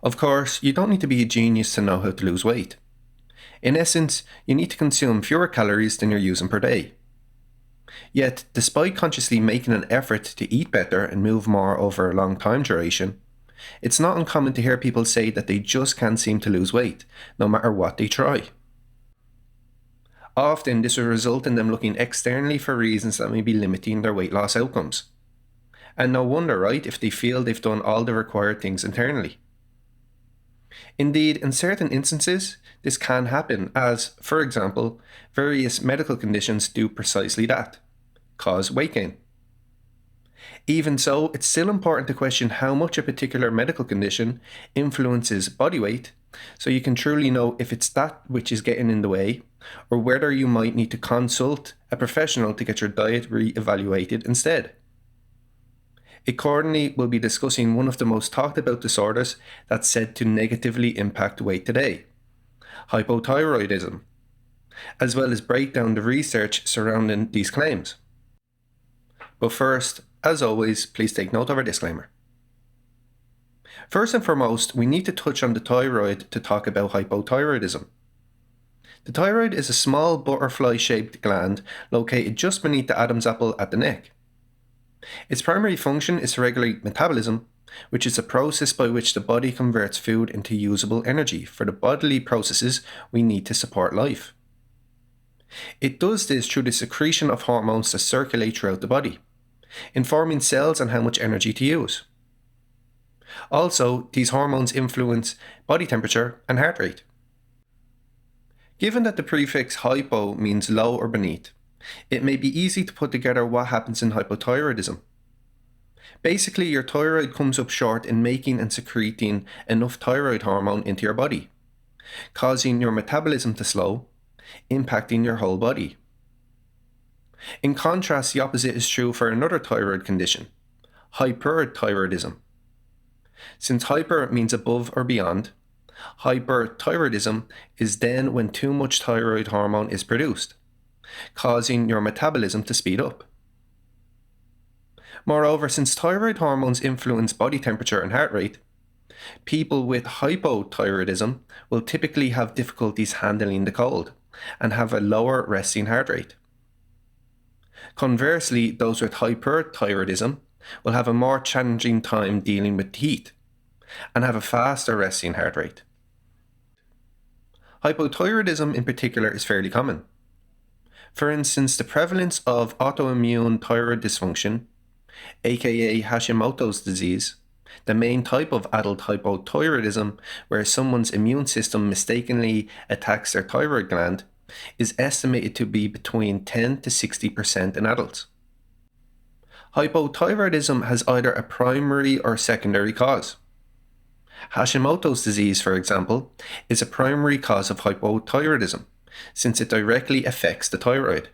Of course, you don't need to be a genius to know how to lose weight. In essence, you need to consume fewer calories than you're using per day. Yet, despite consciously making an effort to eat better and move more over a long time duration, it's not uncommon to hear people say that they just can't seem to lose weight, no matter what they try. Often, this will result in them looking externally for reasons that may be limiting their weight loss outcomes. And no wonder, right, if they feel they've done all the required things internally. Indeed, in certain instances, this can happen as, for example, various medical conditions do precisely that, cause weight gain. Even so, it's still important to question how much a particular medical condition influences body weight, so you can truly know if it's that which is getting in the way, or whether you might need to consult a professional to get your diet re-evaluated instead. Accordingly, we'll be discussing one of the most talked about disorders that's said to negatively impact weight today, hypothyroidism, as well as break down the research surrounding these claims. But first, as always, please take note of our disclaimer. First and foremost, we need to touch on the thyroid to talk about hypothyroidism. The thyroid is a small butterfly-shaped gland located just beneath the Adam's apple at the neck. Its primary function is to regulate metabolism, which is a process by which the body converts food into usable energy for the bodily processes we need to support life. It does this through the secretion of hormones that circulate throughout the body, informing cells on how much energy to use. Also, these hormones influence body temperature and heart rate. Given that the prefix hypo means low or beneath, it may be easy to put together what happens in hypothyroidism. Basically, your thyroid comes up short in making and secreting enough thyroid hormone into your body, causing your metabolism to slow, impacting your whole body. In contrast, the opposite is true for another thyroid condition, hyperthyroidism. Since hyper means above or beyond, hyperthyroidism is then when too much thyroid hormone is produced, causing your metabolism to speed up. Moreover, since thyroid hormones influence body temperature and heart rate, people with hypothyroidism will typically have difficulties handling the cold and have a lower resting heart rate. Conversely, those with hyperthyroidism will have a more challenging time dealing with heat and have a faster resting heart rate. Hypothyroidism in particular is fairly common. For instance, the prevalence of autoimmune thyroid dysfunction, aka Hashimoto's disease, the main type of adult hypothyroidism where someone's immune system mistakenly attacks their thyroid gland, is estimated to be between 10 to 60% in adults. Hypothyroidism has either a primary or secondary cause. Hashimoto's disease, for example, is a primary cause of hypothyroidism, since it directly affects the thyroid.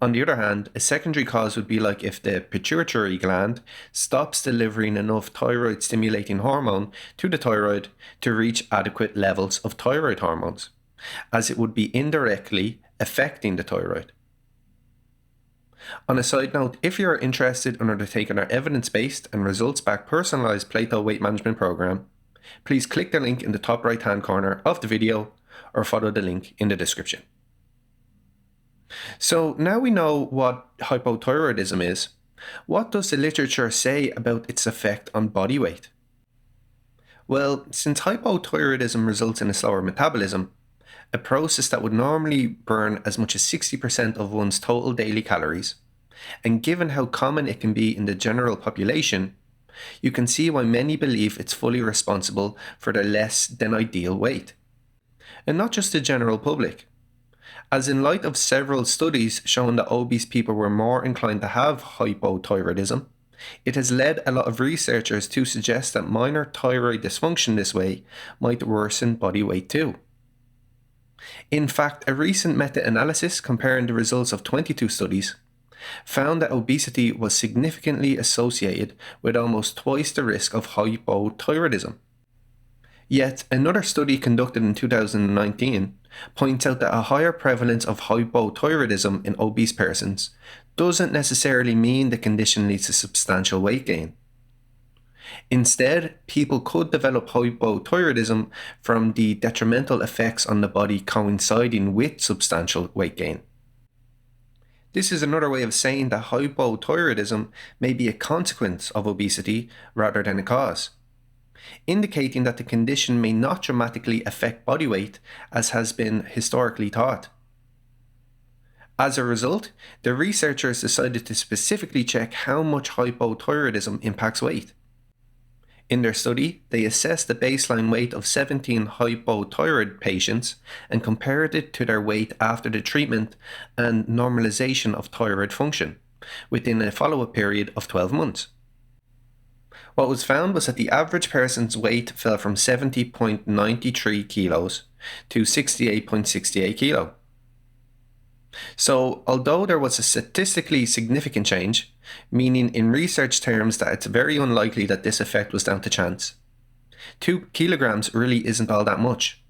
On the other hand, a secondary cause would be like if the pituitary gland stops delivering enough thyroid-stimulating hormone to the thyroid to reach adequate levels of thyroid hormones, as it would be indirectly affecting the thyroid. On a side note, if you are interested in undertaking our evidence-based and results-backed personalized Plato weight management program, please click the link in the top right-hand corner of the video or follow the link in the description. So now we know what hypothyroidism is, what does the literature say about its effect on body weight? Well, since hypothyroidism results in a slower metabolism, a process that would normally burn as much as 60% of one's total daily calories, and given how common it can be in the general population, you can see why many believe it's fully responsible for their less than ideal weight. And not just the general public, as in light of several studies showing that obese people were more inclined to have hypothyroidism, it has led a lot of researchers to suggest that minor thyroid dysfunction this way might worsen body weight too. In fact, a recent meta-analysis comparing the results of 22 studies found that obesity was significantly associated with almost twice the risk of hypothyroidism. Yet, another study conducted in 2019 points out that a higher prevalence of hypothyroidism in obese persons doesn't necessarily mean the condition leads to substantial weight gain. Instead, people could develop hypothyroidism from the detrimental effects on the body coinciding with substantial weight gain. This is another way of saying that hypothyroidism may be a consequence of obesity rather than a cause, indicating that the condition may not dramatically affect body weight as has been historically thought. As a result, the researchers decided to specifically check how much hypothyroidism impacts weight. In their study, they assessed the baseline weight of 17 hypothyroid patients and compared it to their weight after the treatment and normalization of thyroid function within a follow-up period of 12 months. What was found was that the average person's weight fell from 70.93 kilos to 68.68 kilo. So, although there was a statistically significant change, meaning in research terms that it's very unlikely that this effect was down to chance, 2 kilograms really isn't all that much.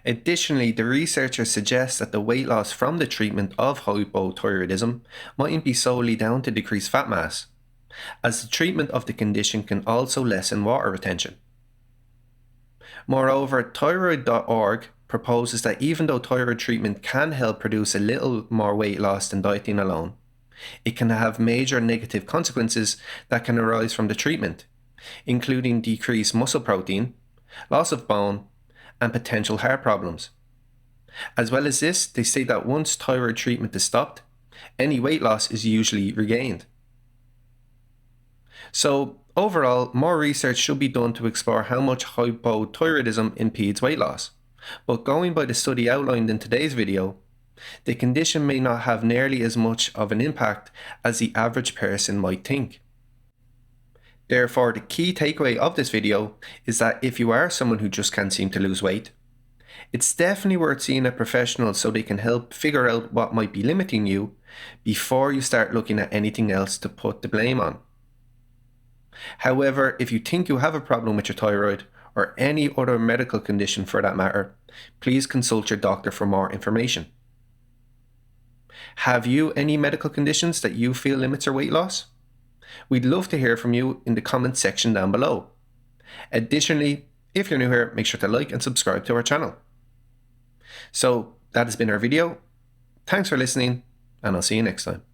Additionally, the researchers suggest that the weight loss from the treatment of hypothyroidism mightn't be solely down to decreased fat mass, as the treatment of the condition can also lessen water retention. Moreover, thyroid.org proposes that even though thyroid treatment can help produce a little more weight loss than dieting alone, it can have major negative consequences that can arise from the treatment, including decreased muscle protein, loss of bone, and potential heart problems. As well as this, they say that once thyroid treatment is stopped, any weight loss is usually regained. So, overall, more research should be done to explore how much hypothyroidism impedes weight loss. But going by the study outlined in today's video, the condition may not have nearly as much of an impact as the average person might think. Therefore, the key takeaway of this video is that if you are someone who just can't seem to lose weight, it's definitely worth seeing a professional so they can help figure out what might be limiting you before you start looking at anything else to put the blame on. However, if you think you have a problem with your thyroid, or any other medical condition for that matter, please consult your doctor for more information. Have you any medical conditions that you feel limits your weight loss? We'd love to hear from you in the comments section down below. Additionally, if you're new here, make sure to like and subscribe to our channel. So that has been our video. Thanks for listening, and I'll see you next time.